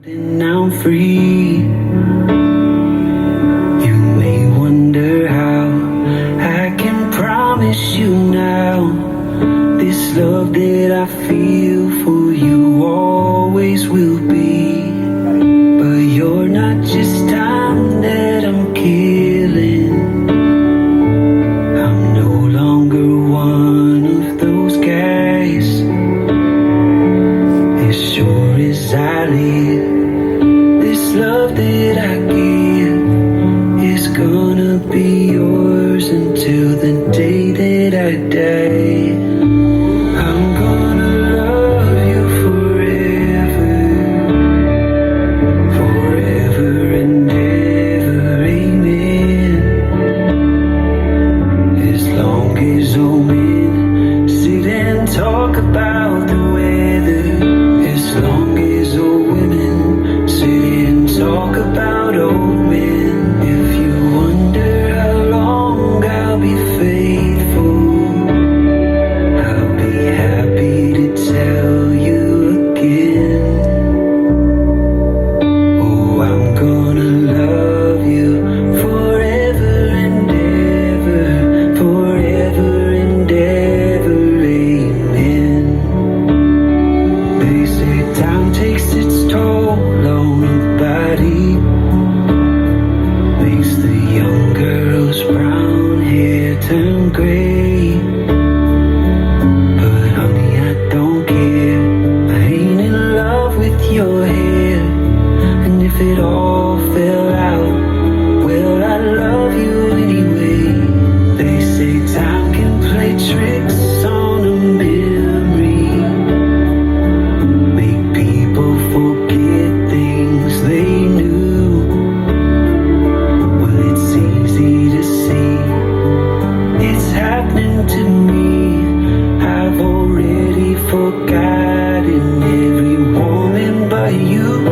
Then I'm free. You may wonder how I can promise you now. This love that I feel for you always will be. But you're not just time that I'm killing. I'm no longer one of those guys. As sure as I live, this love that I give is gonna be yours until the day that I die. I'm gonna love you forever, forever and ever, amen. As long as old men sit and talk about the weather, as long as old women sit and talk about old men. If you wonder how long I'll be faithful, I'll be happy to tell you again. Oh, I'm gonna love you forever and ever, forever and ever, amen. They say time takes its toll on the body, makes the young girl's brown hair turn gray. But honey, I don't care. I ain't in love with your hair. And if it all fell out, well, I love you anyway. They say time can play tricks on a memory, make people forget things they knew. Well, it's easy to see it's happening to me. I've already forgotten every woman but you.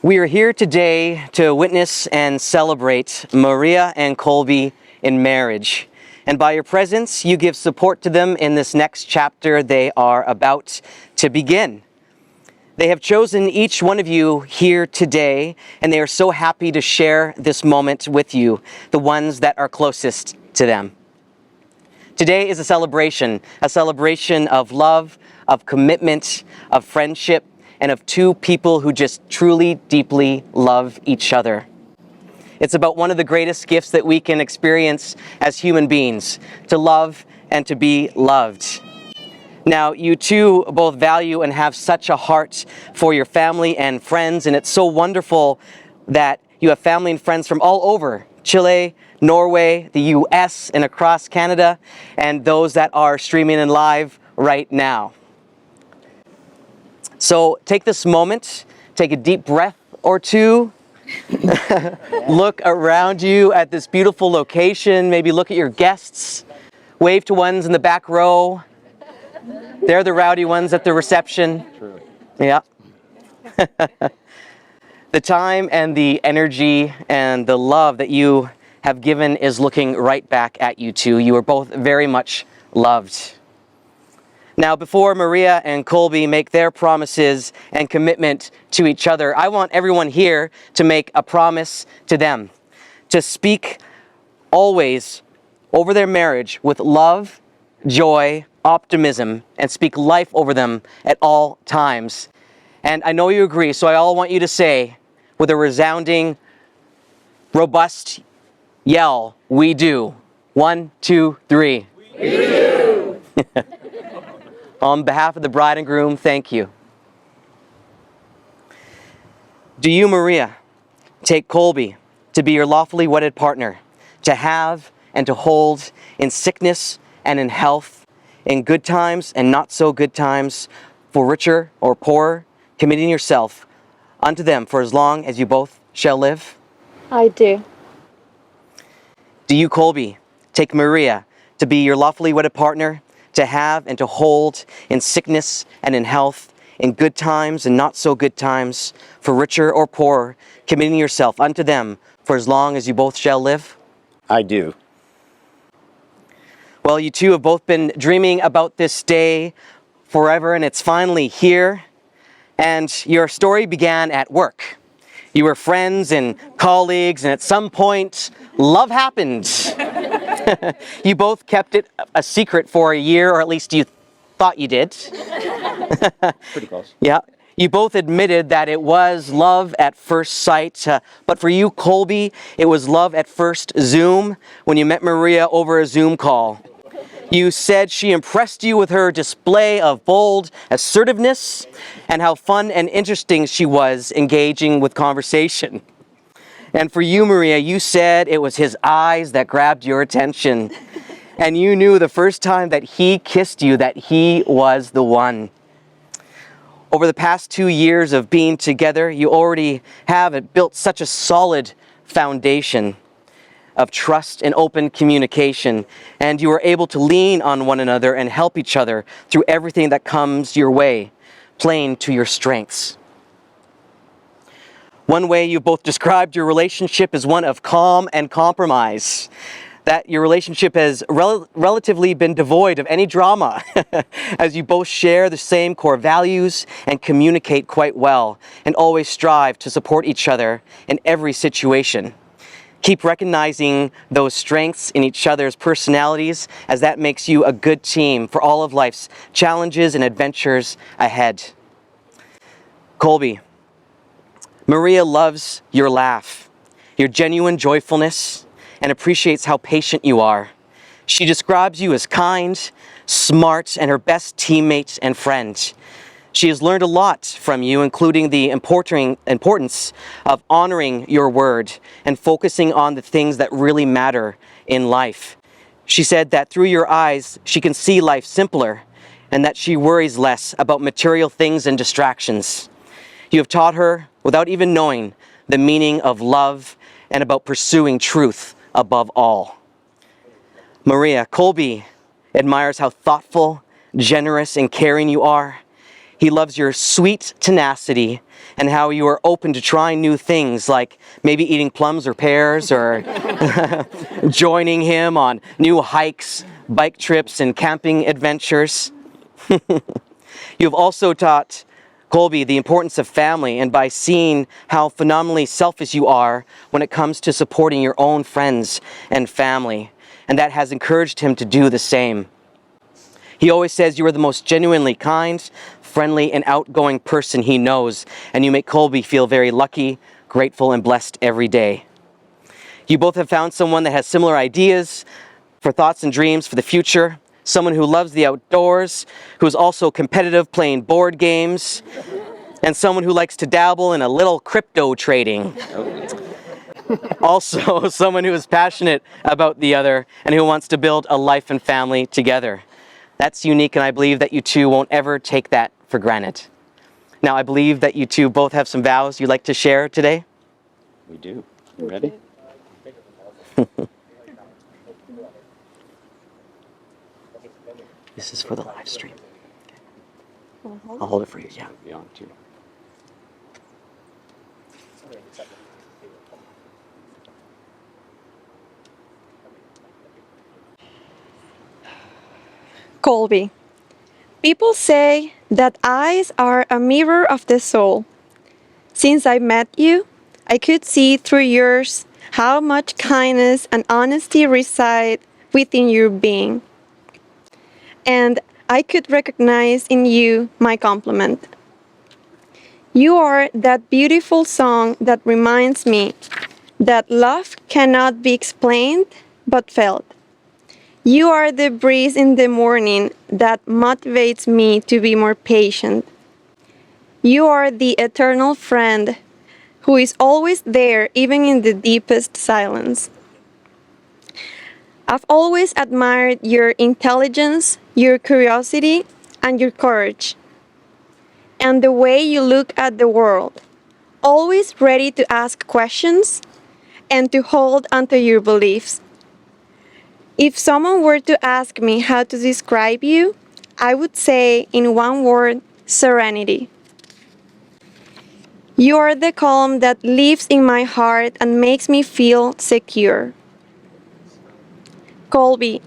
We are here today to witness and celebrate Maria and Colby in marriage. And by your presence, you give support to them in this next chapter they are about to begin. They have chosen each one of you here today, and they are so happy to share this moment with you, the ones that are closest to them. Today is a celebration of love, of commitment, of friendship, and of two people who just truly, deeply love each other. It's about one of the greatest gifts that we can experience as human beings, to love and to be loved. Now, you two both value and have such a heart for your family and friends, and it's so wonderful that you have family and friends from all over Chile, Norway, the US, and across Canada, and those that are streaming in live right now. So take this moment, take a deep breath or two, look around you at this beautiful location, maybe look at your guests, wave to ones in the back row. They're the rowdy ones at the reception. True. Yeah. The time and the energy and the love that you have given is looking right back at you two. You are both very much loved. Now, before Maria and Colby make their promises and commitment to each other, I want everyone here to make a promise to them, to speak always over their marriage with love, joy, optimism, and speak life over them at all times. And I know you agree, so I all want you to say with a resounding, robust yell, "We do." 1, 2, 3. We do! On behalf of the bride and groom, thank you. Do you, Maria, take Colby to be your lawfully wedded partner, to have and to hold in sickness and in health, in good times and not so good times, for richer or poorer, committing yourself unto them for as long as you both shall live? I do. Do you, Colby, take Maria to be your lawfully wedded partner, to have and to hold in sickness and in health, in good times and not so good times, for richer or poorer, committing yourself unto them for as long as you both shall live? I do. Well, you two have both been dreaming about this day forever, and it's finally here. And your story began at work. You were friends and colleagues, and at some point, love happened. You both kept it a secret for a year, or at least you thought you did. Pretty close. Yeah. You both admitted that it was love at first sight, but for you, Colby, it was love at first Zoom when you met Maria over a Zoom call. You said she impressed you with her display of bold assertiveness and how fun and interesting she was engaging with conversation. And for you, Maria, you said it was his eyes that grabbed your attention. And you knew the first time that he kissed you that he was the one. Over the past 2 years of being together, you already have built such a solid foundation of trust and open communication, and you are able to lean on one another and help each other through everything that comes your way, playing to your strengths. One way you both described your relationship is one of calm and compromise. That your relationship has relatively been devoid of any drama as you both share the same core values and communicate quite well and always strive to support each other in every situation. Keep recognizing those strengths in each other's personalities, as that makes you a good team for all of life's challenges and adventures ahead. Colby, Maria loves your laugh, your genuine joyfulness, and appreciates how patient you are. She describes you as kind, smart, and her best teammate and friend. She has learned a lot from you, including the importance of honoring your word and focusing on the things that really matter in life. She said that through your eyes, she can see life simpler and that she worries less about material things and distractions. You have taught her, without even knowing, the meaning of love and about pursuing truth above all. Maria, Colby admires how thoughtful, generous, and caring you are. He loves your sweet tenacity and how you are open to trying new things, like maybe eating plums or pears, or joining him on new hikes, bike trips, and camping adventures. You've also taught Colby the importance of family, and by seeing how phenomenally selfish you are when it comes to supporting your own friends and family, and that has encouraged him to do the same. He always says you are the most genuinely kind, friendly, and outgoing person he knows, and you make Colby feel very lucky, grateful, and blessed every day. You both have found someone that has similar ideas for thoughts and dreams for the future, someone who loves the outdoors, who is also competitive playing board games, and someone who likes to dabble in a little crypto trading. Also, someone who is passionate about the other and who wants to build a life and family together. That's unique, and I believe that you two won't ever take that for granted. Now, I believe that you two both have some vows you'd like to share today. We do. You ready? This is for the live stream. I'll hold it for you, yeah. Be on too. Colby. People say that eyes are a mirror of the soul. Since I met you, I could see through yours how much kindness and honesty reside within your being. And I could recognize in you my compliment. You are that beautiful song that reminds me that love cannot be explained but felt. You are the breeze in the morning that motivates me to be more patient. You are the eternal friend who is always there even in the deepest silence. I've always admired your intelligence, your curiosity, and your courage, and the way you look at the world, always ready to ask questions and to hold onto your beliefs. If someone were to ask me how to describe you, I would say in one word, serenity. You are the calm that lives in my heart and makes me feel secure. Colby,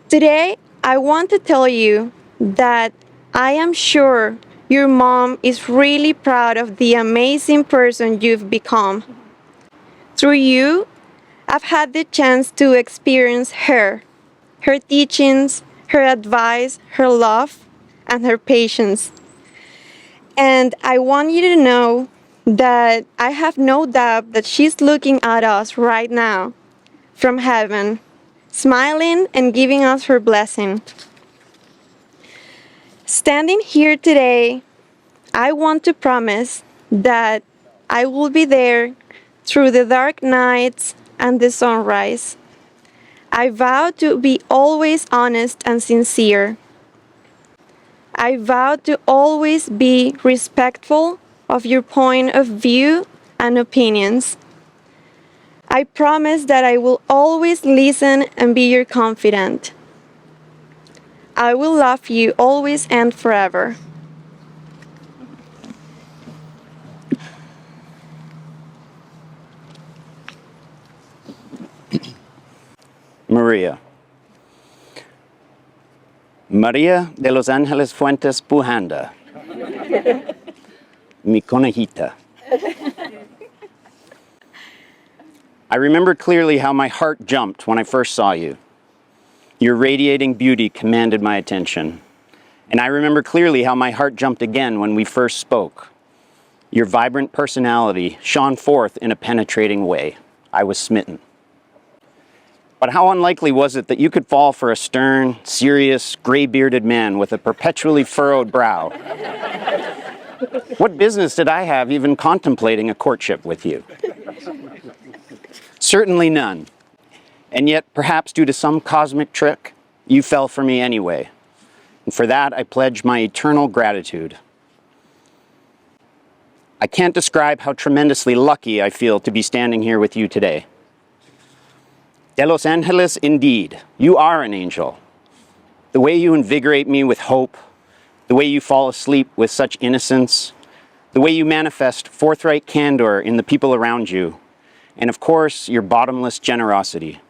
today I want to tell you that I am sure your mom is really proud of the amazing person you've become. Through you, I've had the chance to experience her teachings, her advice, her love, and her patience. And I want you to know that I have no doubt that she's looking at us right now from heaven, smiling and giving us her blessing. Standing here today, I want to promise that I will be there through the dark nights and the sunrise. I vow to be always honest and sincere. I vow to always be respectful of your point of view and opinions. I promise that I will always listen and be your confidant. I will love you always and forever. Maria. Maria de Los Angeles Fuentes Pujanda. Mi conejita. I remember clearly how my heart jumped when I first saw you. Your radiating beauty commanded my attention. And I remember clearly how my heart jumped again when we first spoke. Your vibrant personality shone forth in a penetrating way. I was smitten. But how unlikely was it that you could fall for a stern, serious, gray-bearded man with a perpetually furrowed brow? What business did I have even contemplating a courtship with you? Certainly none. And yet, perhaps due to some cosmic trick, you fell for me anyway. And for that, I pledge my eternal gratitude. I can't describe how tremendously lucky I feel to be standing here with you today. De Los Angeles, indeed, you are an angel. The way you invigorate me with hope, the way you fall asleep with such innocence, the way you manifest forthright candor in the people around you, and of course, your bottomless generosity.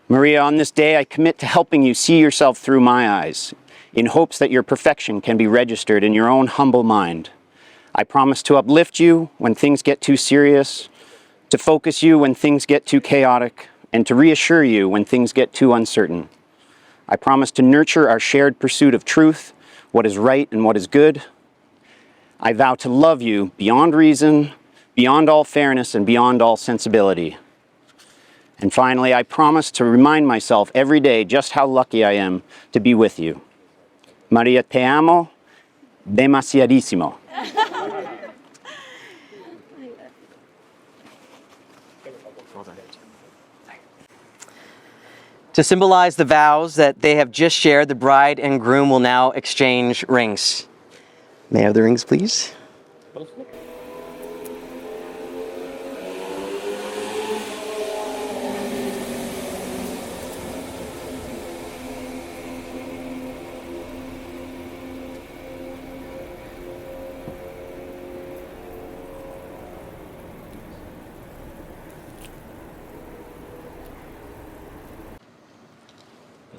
Maria, on this day, I commit to helping you see yourself through my eyes, in hopes that your perfection can be registered in your own humble mind. I promise to uplift you when things get too serious, to focus you when things get too chaotic, and to reassure you when things get too uncertain. I promise to nurture our shared pursuit of truth, what is right and what is good. I vow to love you beyond reason, beyond all fairness, and beyond all sensibility. And finally, I promise to remind myself every day just how lucky I am to be with you. Maria, te amo demasiadísimo. To symbolize the vows that they have just shared, the bride and groom will now exchange rings. May I have the rings, please?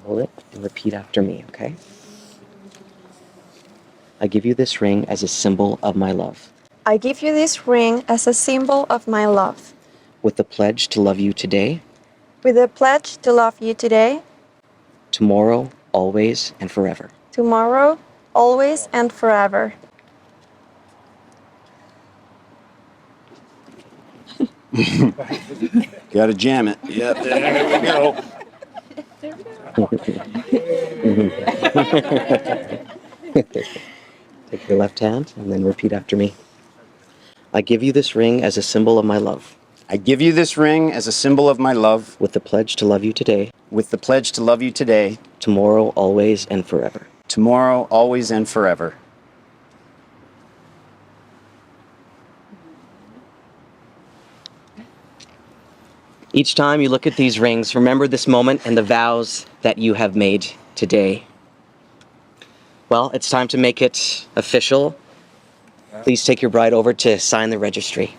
Hold it and repeat after me, okay? I give you this ring as a symbol of my love, I give you this ring as a symbol of my love, with the pledge to love you today, with a pledge to love you today, tomorrow, always, and forever. tomorrow, always, and forever. Gotta jam it. Yep, there we go. Take your left hand and then repeat after me. I give you this ring as a symbol of my love, I give you this ring as a symbol of my love, with the pledge to love you today, with the pledge to love you today, tomorrow, always, and forever. tomorrow, always, and forever. Each time you look at these rings, remember this moment and the vows that you have made today. Well, it's time to make it official. Please take your bride over to sign the registry.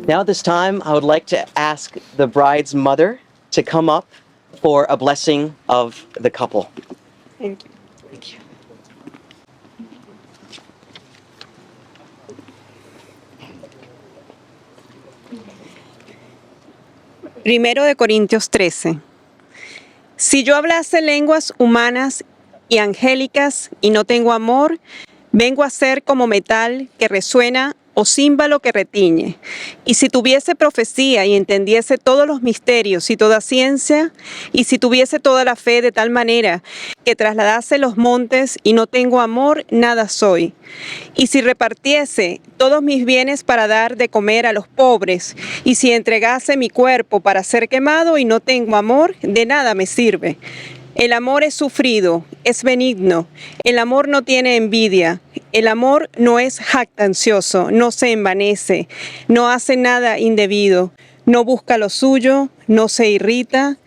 Now at this time, I would like to ask the bride's mother to come up for a blessing of the couple. Thank you. Thank you. Primero de Corintios 13. Si yo hablase lenguas humanas y angélicas y no tengo amor, vengo a ser como metal que resuena o címbalo que retiñe. Y si tuviese profecía y entendiese todos los misterios y toda ciencia, y si tuviese toda la fe de tal manera que trasladase los montes y no tengo amor, nada soy. Y si repartiese todos mis bienes para dar de comer a los pobres, y si entregase mi cuerpo para ser quemado y no tengo amor, de nada me sirve. El amor es sufrido, es benigno, el amor no tiene envidia, el amor no es jactancioso, no se envanece, no hace nada indebido, no busca lo suyo, no se irrita,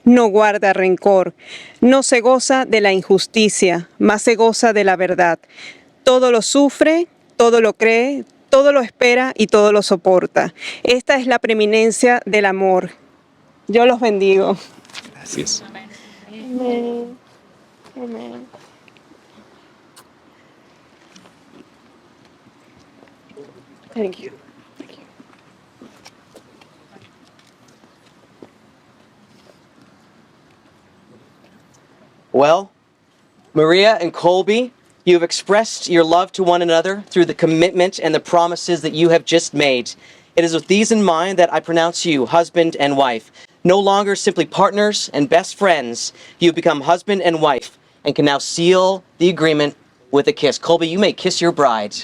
no guarda rencor, no se goza de la injusticia, más se goza de la verdad. Todo lo sufre, todo lo cree, todo lo espera y todo lo soporta. Esta es la preeminencia del amor. Yo los bendigo. Gracias. Amen. Amen. Thank you. Well, Maria and Colby, you have expressed your love to one another through the commitment and the promises that you have just made. It is with these in mind that I pronounce you husband and wife. No longer simply partners and best friends, you have become husband and wife and can now seal the agreement with a kiss. Colby, you may kiss your bride.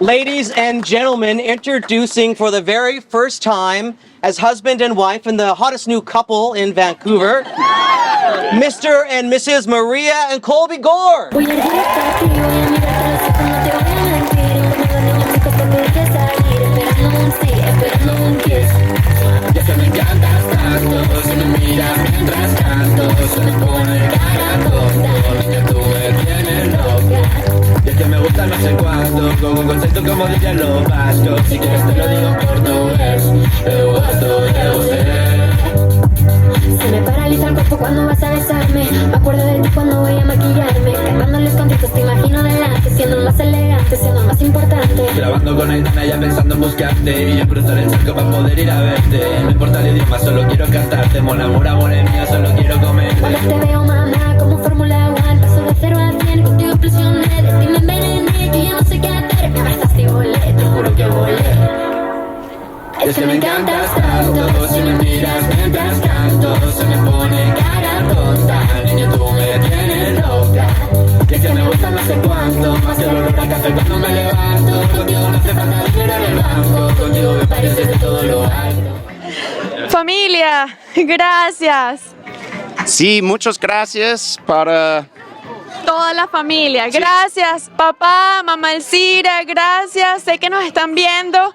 Ladies and gentlemen, introducing for the very first time as husband and wife and the hottest new couple in Vancouver, Mr. and Mrs. Maria and Colby Gore. Me gusta no sé cuánto, con un concepto como dicen los vascos. Si quieres te lo digo en portugués, eu gosto de você. Se me paraliza el cuerpo cuando vas a besarme. Me acuerdo de ti cuando voy a maquillarme. Cantando los conciertos te imagino delante, siendo más elegante, siendo más importante. Grabando con Aitana ya pensando en buscarte. Y yo cruzar el charco para poder ir a verte. No importa el idioma, solo quiero cantarte. Mon amor, amor es mío, solo quiero comer. Cuando te veo mamá, como Fórmula 1. Paso de 0 a 100, contigo explosioné. De ti me envenené, que yo no sé qué hacer. Me abrazaste y volé, te juro que volé. Es que me encantas tanto, si me miras mientras canto, se me pone cara tonta, niño tú me tienes loca. Y es que me gusta no sé cuánto, más que el olor a café cuando me levanto. Contigo no hace falta dinero en el banco, contigo me pareces de todo lo alto. Familia, gracias. Sí, muchas gracias para... Toda la familia, gracias papá, mamá Elcira, gracias, sé que nos están viendo,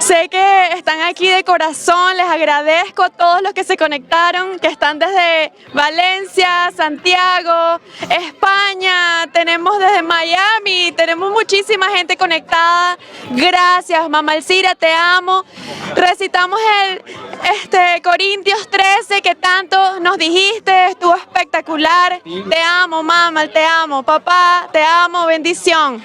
sé que están aquí de corazón, les agradezco a todos los que se conectaron, que están desde Valencia, Santiago, España, tenemos desde Miami, tenemos muchísima gente conectada, gracias mamá Elcira, te amo, recitamos el Corintios 13 que tanto nos dijiste, estuvo espectacular, te amo mamá, te amo, papá, te amo, bendición.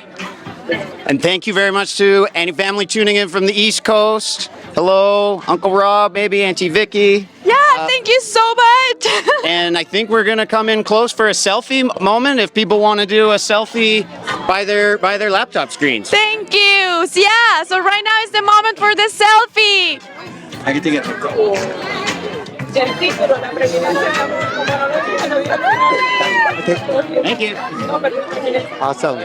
And thank you very much to any family tuning in from the East Coast. Hello, Uncle Rob, maybe Auntie Vicky. Yeah, thank you so much. And I think we're gonna come in close for a selfie moment if people want to do a selfie by their laptop screens. Thank you. Yeah, so right now is the moment for the selfie. I can take it. Thank you. Awesome.